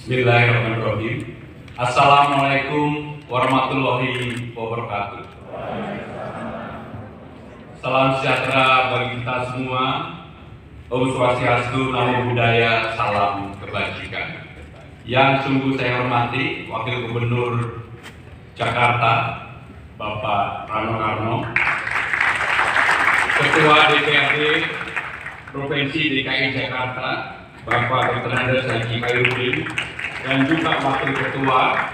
Bismillahirrahmanirrahim. Assalamualaikum warahmatullahi wabarakatuh. Salam sejahtera bagi kita semua. Om Swastiastu, Namo Buddhaya, salam kebajikan. Yang sungguh saya hormati Wakil Gubernur Jakarta, Bapak Rano Karno, Ketua DPRD Provinsi DKI Jakarta, Bapak Dr. Andes Haji Khairuddin, dan juga Wakil Ketua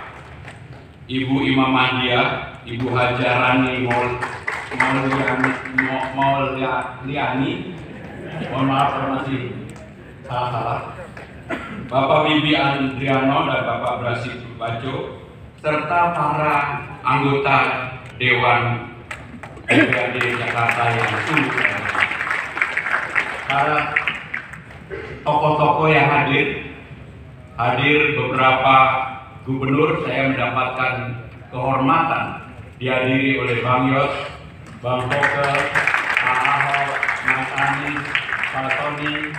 Ibu Imam Mahdia, Ibu Hajarani Mauliani, mohon maaf kalau masih salah-salah, Bapak Bibi Andriano dan Bapak Brasif Bajo, serta para anggota Dewan DPRD Jakarta yang sungguh para tokoh-tokoh yang hadir beberapa gubernur. Saya mendapatkan kehormatan dihadiri oleh Bang Yos, Bang Foke, Pak Ahok, Mas Anies, Pak Tony,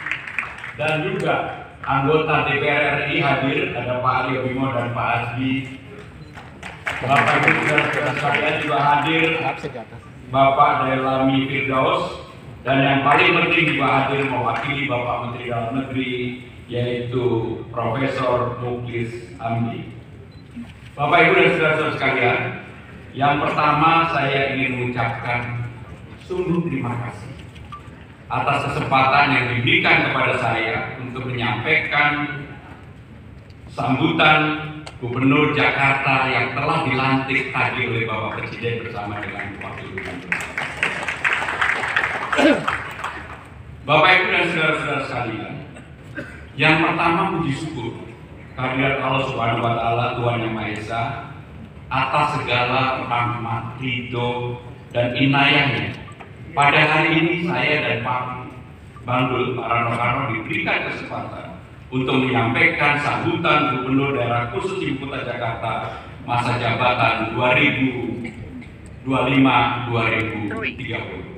dan juga anggota DPR RI hadir, ada Pak Aryo Bimo dan Pak Azdi. Bapak Ibu saudara sekalian juga hadir Bapak Dailami Firdaus, dan yang paling penting juga hadir mewakili Bapak Menteri Dalam Negeri, yaitu Profesor Muklis Hamdi. Bapak Ibu dan saudara-saudara sekalian, yang pertama saya ingin mengucapkan sungguh terima kasih atas kesempatan yang diberikan kepada saya untuk menyampaikan sambutan Gubernur Jakarta yang telah dilantik tadi oleh Bapak Presiden bersama dengan Wakil Gubernur. Bapak Ibu dan saudara-saudara sekalian, yang pertama puji syukur kehadirat Allah Subhanahu wa Ta'ala, Tuhan Yang Maha Esa, atas segala rahmat, ridho, dan inayahnya. Pada hari ini saya dan Pak Bandul, Pak Rano Karno diberikan kesempatan untuk menyampaikan sambutan Gubernur Daerah Khusus Ibu Kota Jakarta masa jabatan 2025-2030.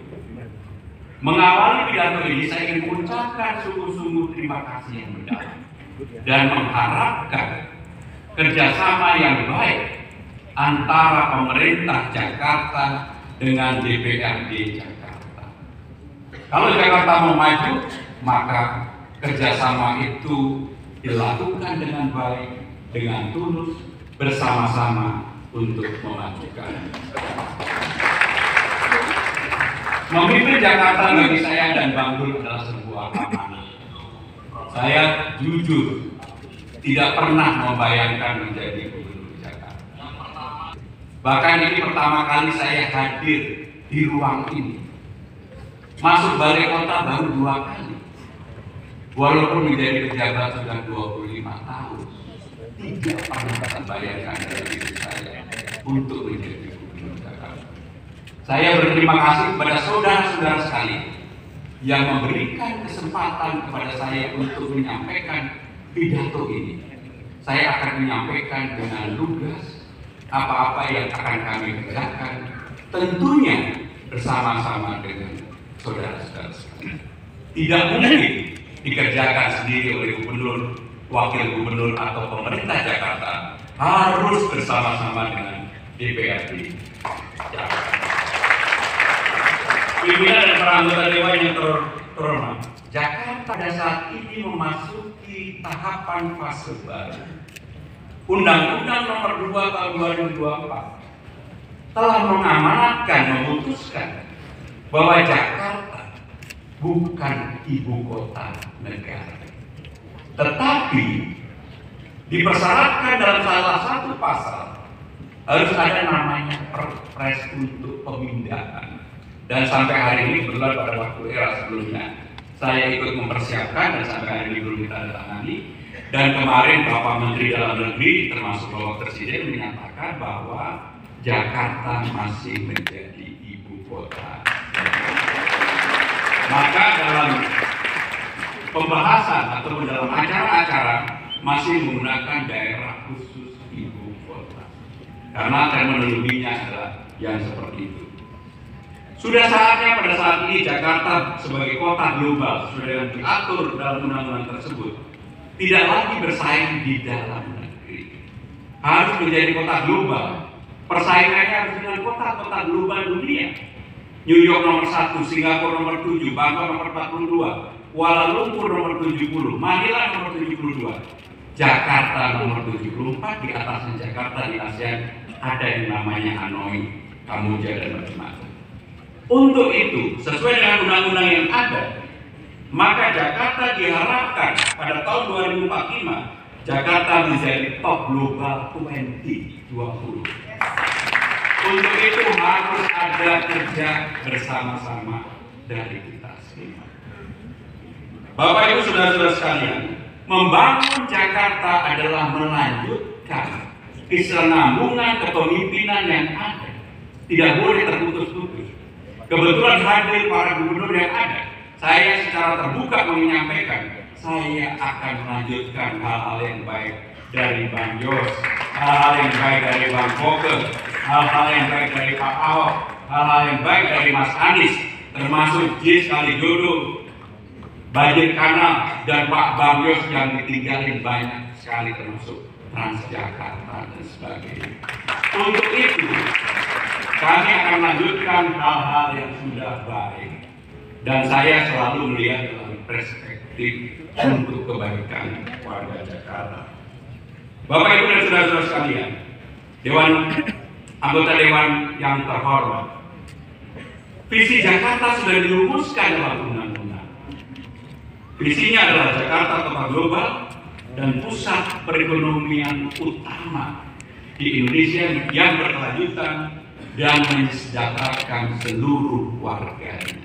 Mengawali pidato ini, saya ingin mengucapkan sungguh-sungguh terima kasih yang mendalam dan mengharapkan kerjasama yang baik antara pemerintah Jakarta dengan DPRD Jakarta. Kalau Jakarta mau maju, maka kerjasama itu dilakukan dengan baik, dengan tulus, bersama-sama untuk memajukan. Memimpin Jakarta bagi saya dan Bang Dul adalah sebuah amanah. Saya jujur tidak pernah membayangkan menjadi gubernur Jakarta. Bahkan ini pertama kali saya hadir di ruang ini. Masuk balai kota baru 2 kali. Walaupun menjadi pejabat sudah 25 tahun, tidak pernah terbayangkan dari diri saya untuk menjadi gubernur Jakarta. Saya berterima kasih kepada saudara-saudara sekalian yang memberikan kesempatan kepada saya untuk menyampaikan pidato ini. Saya akan menyampaikan dengan lugas apa-apa yang akan kami kerjakan, tentunya bersama-sama dengan saudara-saudara sekalian. Tidak mungkin dikerjakan sendiri oleh gubernur, wakil gubernur, atau pemerintah Jakarta. Harus bersama-sama dengan DPRD Jakarta. Pimpinan dan para anggota dewan yang terhormat, Jakarta pada saat ini memasuki tahapan fase baru. Undang-Undang Nomor 2 Tahun 2024 telah mengamanatkan, memutuskan bahwa Jakarta bukan ibu kota negara, tetapi dipersyaratkan dalam salah satu pasal harus ada namanya Perpres untuk pemindahan. Dan sampai hari ini kebetulan pada waktu era sebelumnya saya ikut mempersiapkan dan sampai hari ini belum ditandatangani. Dan kemarin Bapak Menteri Dalam Negeri termasuk Bapak Presiden menyatakan bahwa Jakarta masih menjadi ibu kota. Maka dalam pembahasan atau dalam acara-acara masih menggunakan daerah khusus ibu kota, karena terminologinya adalah yang seperti itu. Sudah saatnya pada saat ini Jakarta sebagai kota global sudah diatur dalam undang-undang tersebut tidak lagi bersaing di dalam negeri, harus menjadi kota global. Persaingannya harus dengan kota-kota global dunia. New York nomor 1, Singapura nomor 7, Bangkok nomor 42, Kuala Lumpur nomor 70, Manila nomor 72, Jakarta nomor 74, di atasnya Jakarta di ASEAN ada yang namanya Hanoi, Kamboja, dan macam-macam. Untuk itu, sesuai dengan undang-undang yang ada, maka Jakarta diharapkan pada tahun 2045 Jakarta menjadi top global 2020. Untuk itu harus ada kerja bersama-sama dari kita semua. Bapak Ibu saudara-saudara sekalian, membangun Jakarta adalah melanjutkan kesinambungan kepemimpinan yang ada. Tidak boleh terputus-putus. Kebetulan hadir para gubernur yang ada, saya secara terbuka menyampaikan, saya akan melanjutkan hal-hal yang baik dari Bang Yos, hal-hal yang baik dari Bang Boke, hal-hal yang baik dari Pak Ahok, hal-hal yang baik dari Mas Anies, termasuk Jis Kalijodo, banjir kanal, dan Pak Bang Yos yang ditinggalin banyak sekali, termasuk Transjakarta dan sebagainya. Untuk itu, kami akan lanjutkan hal-hal yang sudah baik, dan saya selalu melihat dalam perspektif untuk kebaikan warga Jakarta. Bapak Ibu dan saudara-saudara sekalian, anggota Dewan yang terhormat, visi Jakarta sudah dirumuskan dalam undang-undang. Visinya adalah Jakarta kota global dan pusat perekonomian utama di Indonesia yang berkelanjutan dan mensejahterakan seluruh warganya.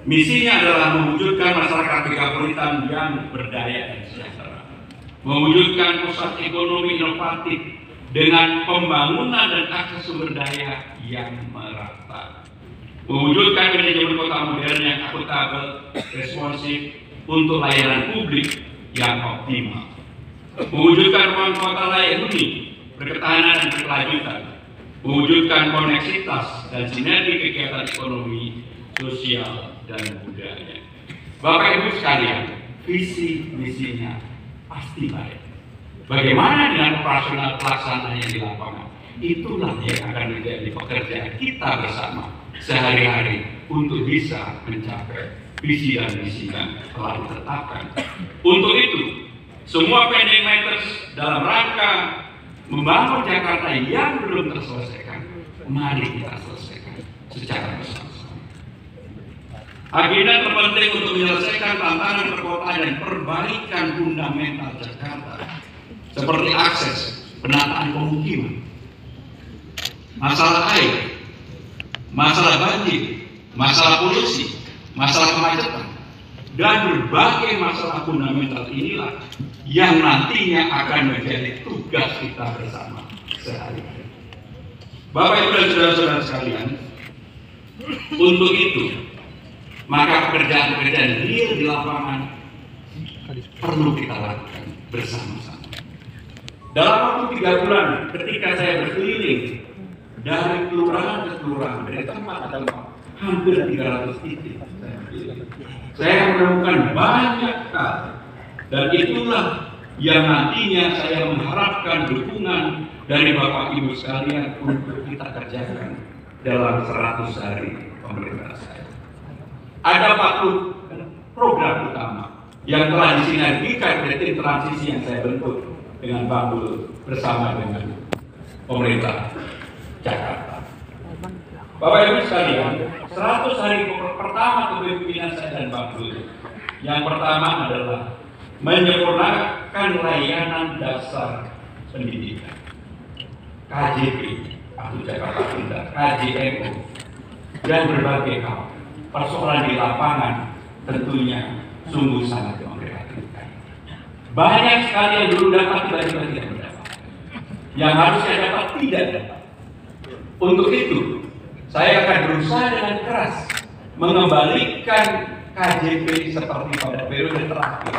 Misinya adalah mewujudkan masyarakat megapolitan yang berdaya dan sejahtera, mewujudkan pusat ekonomi inovatif dengan pembangunan dan akses sumber daya yang merata, mewujudkan manajemen kota modern yang akuntabel, responsif untuk layanan publik yang optimal, mewujudkan ruang kota layak huni, berketahanan dan berkelanjutan, mewujudkan koneksitas dan sinergi kegiatan ekonomi, sosial, dan budaya. Bapak Ibu sekalian, visi misinya pasti baik. Bagaimana dengan operasional pelaksanaannya di lapangan? Itulah yang akan menjadi pekerjaan kita bersama sehari-hari untuk bisa mencapai visi dan misi yang telah ditetapkan. Untuk itu, semua pending matters dalam rangka membangun Jakarta yang belum terselesaikan, mari kita selesaikan secara bersama-sama. Agenda terpenting untuk menyelesaikan tantangan perkotaan dan perbaikan fundamental Jakarta, seperti akses, penataan pemukiman, masalah air, masalah banjir, masalah polusi, masalah kemacetan, dan berbagai masalah fundamental inilah yang nantinya akan menjadi tugas kita bersama sehari-hari. Bapak Ibu dan saudara-saudara sekalian, untuk itu maka pekerjaan-pekerjaan real di lapangan perlu kita lakukan bersama-sama. Dalam waktu 3 bulan, ketika saya berkeliling dari kelurahan ke kelurahan, dari tempat ke tempat, hampir 300 titik, saya menemukan banyak hal, dan itulah yang nantinya saya mengharapkan dukungan dari Bapak Ibu sekalian untuk kita kerjakan dalam 100 hari pemerintah saya. Ada 40 program utama yang telah disinergikan oleh tim transisi yang saya bentuk dengan Bang Bul bersama dengan pemerintah Jakarta. Bapak Ibu sekalian, 100 hari pertama kepemimpinan saya dan Bang Bul, yang pertama adalah menyempurnakan layanan dasar pendidikan, KJP atau Jakarta Pintar, KJMO, dan berbagai hal. Persoalan di lapangan tentunya sungguh sangat memprihatinkan. Banyak sekali yang dulu dapat tiba-tiba tidak mendapat, yang harusnya dapat tidak dapat. Untuk itu, saya akan berusaha dengan keras mengembalikan KJP seperti pada periode terakhir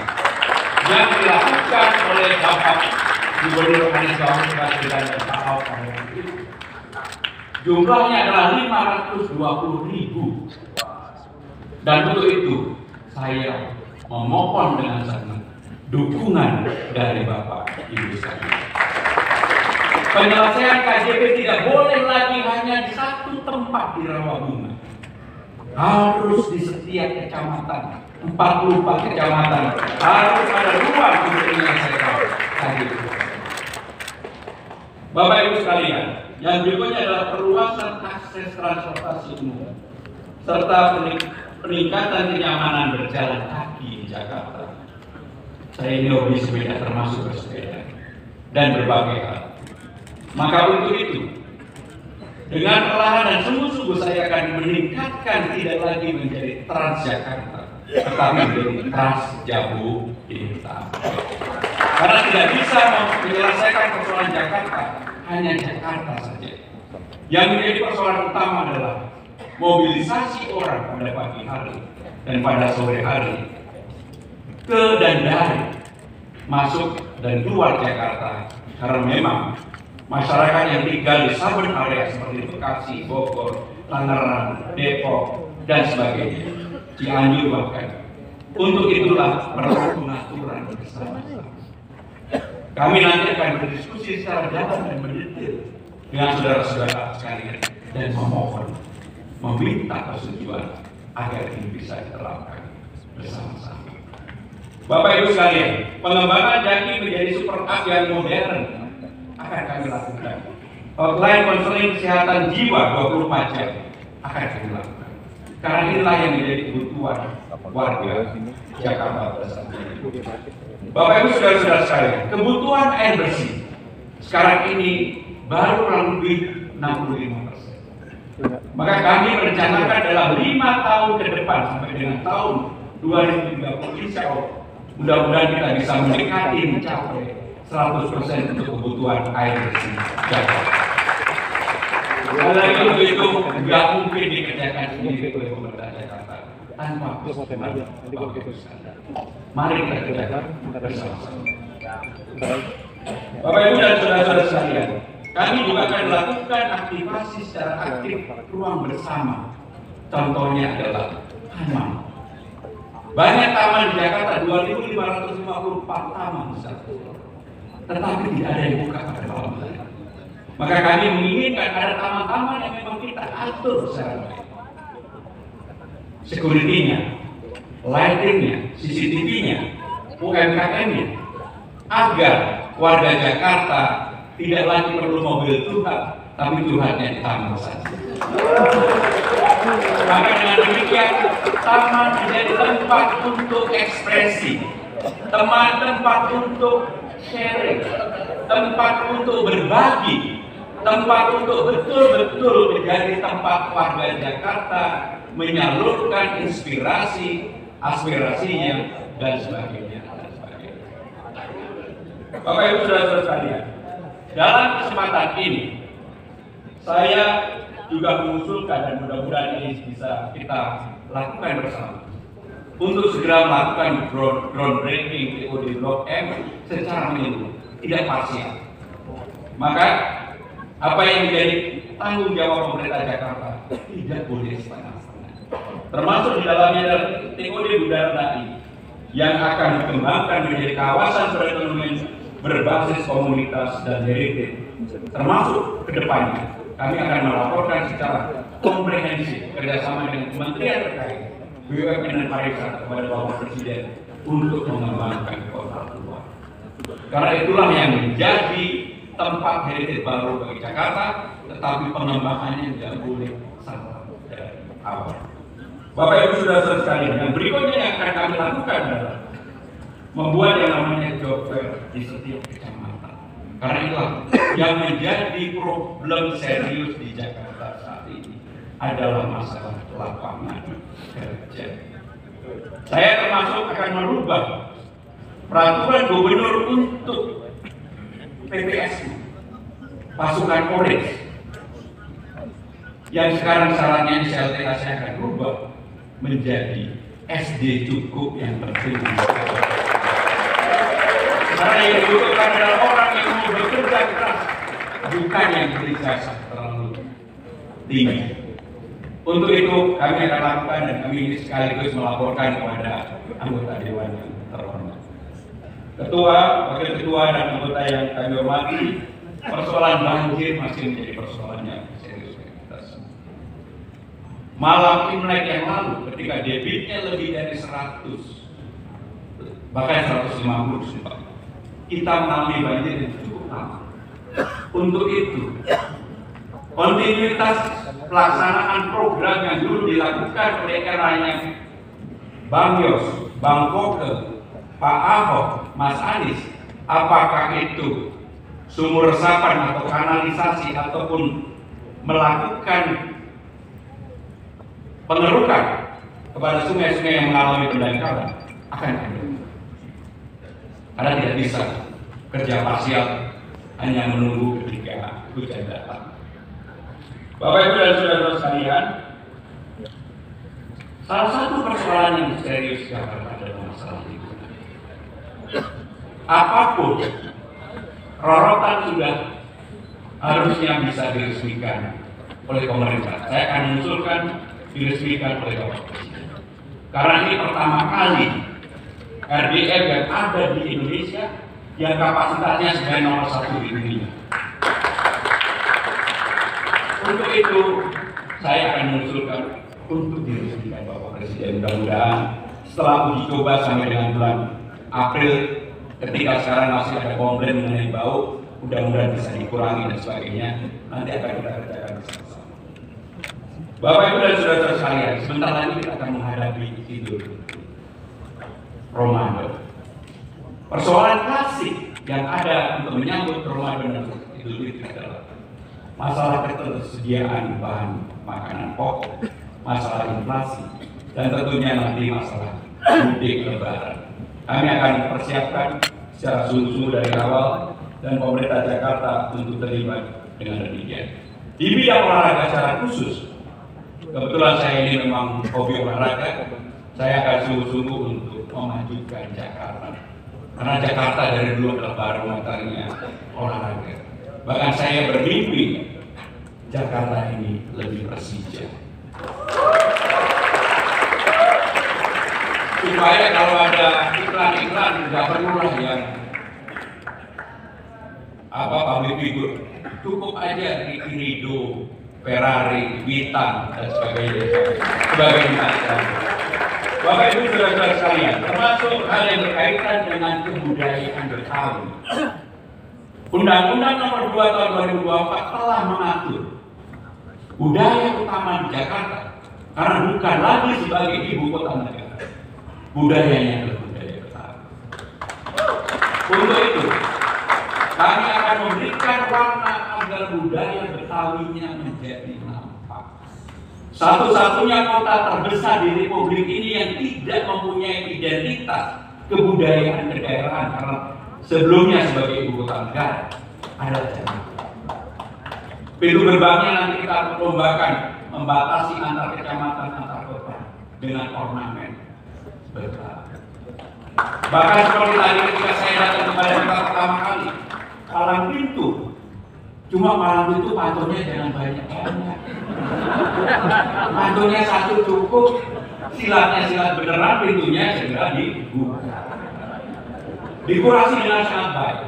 yang dilakukan oleh Bapak Gubernur Anies Baswedan dan Pak Ahok pada waktu itu. Jumlahnya adalah 520.000. Dan untuk itu saya memohon dengan sangat dukungan dari Bapak Ibu sekalian. Penyelesaian KJP tidak boleh lagi hanya di satu tempat di Rawabunga. Harus di setiap kecamatan, 44 kecamatan, harus ada ruang untuk menyelesaikan KJP. Bapak Ibu sekalian, yang berikutnya adalah perluasan akses transportasi umum serta peningkatan kenyamanan berjalan kaki di Jakarta. Saya ini hobi sepeda, termasuk bersepeda dan berbagai hal. Maka untuk itu, dengan perlahan dan sungguh-sungguh saya akan meningkatkan tidak lagi menjadi Transjakarta, tetapi menjadi Transjabodetabek. Karena tidak bisa menyelesaikan persoalan Jakarta hanya Jakarta saja. Yang menjadi persoalan utama adalah mobilisasi orang pada pagi hari dan pada sore hari ke dan dari masuk dan keluar Jakarta, karena memang masyarakat yang tinggal di saben area seperti Bekasi, Bogor, Tangerang, Depok dan sebagainya, Cianjur bahkan. Untuk itulah perlu pengaturan bersama-sama. Kami nanti akan berdiskusi secara dalam dan mendetail dengan saudara-saudara sekalian dan meminta persetujuan agar ini bisa diterapkan bersama-sama. Bapak Ibu sekalian, pengembangan Jaki menjadi super app yang modern akan kami lakukan. Hotline konseling kesehatan jiwa 24 jam akan kami lakukan. Karena inilah yang menjadi kebutuhan warga Jakarta bersama. Bapak Ibu saudara-saudara sekalian, kebutuhan air bersih sekarang ini baru kurang lebih 65%. Maka kami merencanakan dalam 5 tahun ke depan sampai dengan tahun 2030 insya Allah mudah-mudahan kita bisa mendekati mencapai 100% untuk kebutuhan air bersih Jakarta. Sekali lagi untuk itu nggak mungkin dikerjakan sendiri oleh pemerintah Jakarta tanpa persetujuan Bapak Ibu sekalian. Mari kita kerjakan bersama-sama. Bapak Ibu dan saudara-saudara sekalian, kami juga akan melakukan aktivasi secara aktif ruang bersama. Contohnya adalah taman. Banyak taman di Jakarta, 2.554 taman besar. Tetapi tidak ada yang buka pada malam hari. Maka kami menginginkan ada taman-taman yang memang kita atur secara baik. Security-nya, lighting-nya, CCTV-nya, UMKM-nya, agar warga Jakarta tidak lagi perlu mobil Tuhan, tapi Tuhannya di taman saja. Maka dengan demikian, taman menjadi tempat untuk ekspresi, tempat untuk sharing, tempat untuk berbagi, tempat untuk betul-betul menjadi tempat warga Jakarta menyalurkan inspirasi, aspirasinya, dan sebagainya. Bapak Ibu saudara-saudara sekalian, dalam kesempatan ini saya juga mengusulkan dan mudah-mudahan ini bisa kita lakukan bersama untuk segera melakukan groundbreaking TOD Blok M secara menyeluruh, tidak parsial. Maka apa yang menjadi tanggung jawab pemerintah Jakarta tidak boleh setengah-setengah. Termasuk di dalamnya adalah TOD Budaya yang akan dikembangkan menjadi kawasan perekonomian berbasis komunitas dan heritage. Termasuk ke depannya kami akan melaporkan secara komprehensif kerjasama dengan kementerian terkait BUMN dan pariwisata kepada Bapak Presiden untuk mengembangkan kota tua. Karena itulah yang menjadi tempat heritage baru bagi Jakarta, tetapi pengembangannya tidak boleh salah dari awal. Bapak Ibu saudara sekalian, yang berikutnya yang akan kami lakukan adalah membuat yang namanya job fair di setiap kecamatan. Karena itulah yang menjadi problem serius di Jakarta saat ini adalah masalah lapangan kerja. Saya termasuk akan merubah peraturan gubernur untuk PPS, pasukan Polres, yang sekarang syaratnya SLTK saya akan berubah menjadi SD cukup yang penting. Karena yang dibutuhkan adalah orang yang mau bekerja keras, bukan yang berijazah terlalu tinggi. Untuk itu kami akan lakukan dan kami ini sekaligus melaporkan kepada anggota Dewan yang terhormat. Ketua, Wakil Ketua, dan anggota yang kami hormati, persoalan banjir masih menjadi persoalan yang serius bagi kita semua. Malam Imlek yang lalu, ketika debitnya lebih dari 100, bahkan 150, kita mengalami banjir yang cukup lama. Untuk itu, kontinuitas pelaksanaan program yang dulu dilakukan oleh eranya Bang Yos, Bang Koke, Pak Ahok, Mas Anies, apakah itu sumur resapan atau kanalisasi ataupun melakukan pengerukan kepada sungai-sungai yang mengalami pendangkalan, akan ada. Karena tidak bisa kerja parsial hanya menunggu ketika hujan datang. Bapak Ibu dan Saudara sekalian, salah satu persoalan yang serius Jakarta adalah masalah lingkungan. Apapun rorotan sudah harusnya bisa diresmikan oleh pemerintah. Saya akan mengusulkan diresmikan oleh Bapak Presiden. Karena ini pertama kali RDF yang ada di Indonesia yang kapasitasnya sebagai nomor 1 di dunia. Untuk itu saya akan mengusulkan untuk diresmikan Bapak Presiden. Mudah-mudahan setelah uji coba sampai dengan bulan April, ketika sekarang masih ada komplain mengenai bau, mudah-mudahan bisa dikurangi dan sebagainya. Nanti akan kita kerjakan bersama-sama. Bapak Ibu dan Saudara sekalian, sebentar lagi kita akan menghadapi Idul Ramadan. Persoalan klasik yang ada untuk menyambut Ramadan dan Idul Fitri adalah masalah ketersediaan bahan makanan pokok, masalah inflasi, dan tentunya nanti masalah mudik lebaran. Kami akan persiapkan secara sungguh-sungguh dari awal dan pemerintah Jakarta untuk terlibat dengan demikian. Di bidang olahraga secara khusus, kebetulan saya ini memang hobi olahraga, saya akan sungguh-sungguh untuk memajukan Jakarta. Karena Jakarta dari dulu adalah barometernya olahraga. Bahkan saya bermimpi Jakarta ini lebih Persija. Supaya kalau ada iklan-iklan tidak perlulah yang public figure, cukup aja di Rido, Ferrari, Witan dan sebagainya. Bapak Ibu saudara sekalian, termasuk hal yang berkaitan dengan kebudayaan Betawi. Undang-Undang Nomor 2 Tahun 2024 telah mengatur budaya utama di Jakarta karena bukan lagi sebagai ibu kota negara. Budayanya adalah budaya Betawi. Untuk itu, kami akan memberikan warna agar budaya Betawinya menjadi nampak. Satu-satunya kota terbesar di Republik ini yang tidak mempunyai identitas kebudayaan kedaerahan karena sebelumnya sebagai ibu kota negara adalah Jakarta. Pintu gerbangnya nanti kita perlombakan membatasi antar kecamatan, antar kota dengan ornamen Betawi. Bahkan seperti tadi ketika saya datang kepada Jakarta pertama kali, palang pintu, cuma palang pintu pantunnya jangan banyak-banyak. Pantunnya satu cukup, silatnya silat beneran, pintunya segera dibuka. Dikurasi dengan sangat baik.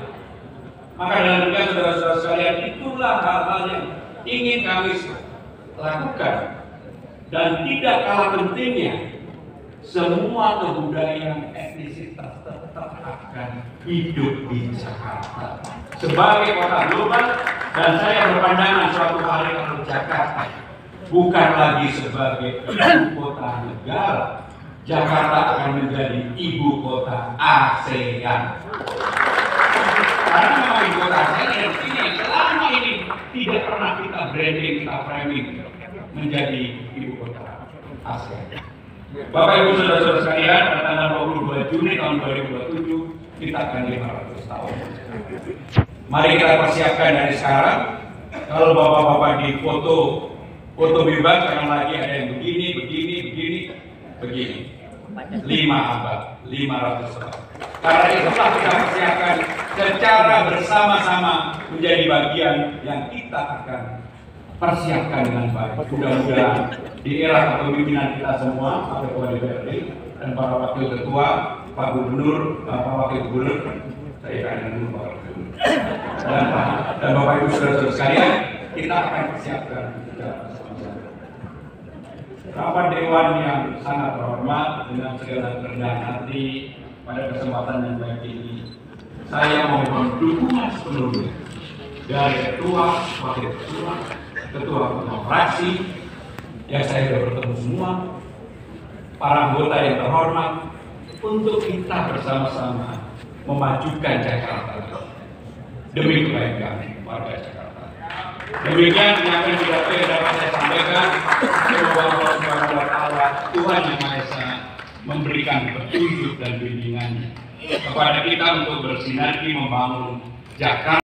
Maka dalam demikian saudara-saudara sekalian, itulah hal-hal yang ingin kami lakukan. Dan tidak kalah pentingnya, semua kebudayaan etnisitas tetap akan hidup di Jakarta sebagai kota global. Dan saya berpandangan suatu hari kalau Jakarta bukan lagi sebagai ibu kota negara, Jakarta akan menjadi ibu kota ASEAN. Karena memang ibu kota ASEAN yang sini selama ini tidak pernah kita branding, kita framing menjadi ibu kota ASEAN. Bapak Ibu saudara-saudara sekalian, pada tanggal 22 Juni tahun 2027 kita akan 500 tahun. Mari kita persiapkan dari sekarang. Kalau bapak-bapak di foto bebas, jangan lagi ada yang begini. 5 abad, 500 tahun. Karena itulah kita persiapkan secara bersama-sama menjadi bagian yang kita akan persiapkan dengan baik. Mudah-mudahan di era kepemimpinan kita semua, Pak Ketua DPRD dan para wakil ketua, Pak Gubernur, Bapak Wakil Gubernur, saya kangen dulu Pak Gubernur, dan Bapak Ibu saudara sekalian, kita akan persiapkan rapat dewan yang sangat terhormat dengan segala kerendahan hati pada kesempatan yang baik ini. Saya mohon dukungan sepenuhnya dari ketua, wakil ketua, ketua fraksi yang saya sudah bertemu semua, para anggota yang terhormat, untuk kita bersama-sama memajukan Jakarta demi kebaikan warga Jakarta. Demikian yang pidato yang dapat saya sampaikan. Semoga Allah Subhanahu wa Ta'ala, Tuhan Yang Maha Esa, memberikan petunjuk dan bimbingannya kepada kita untuk bersinergi membangun Jakarta.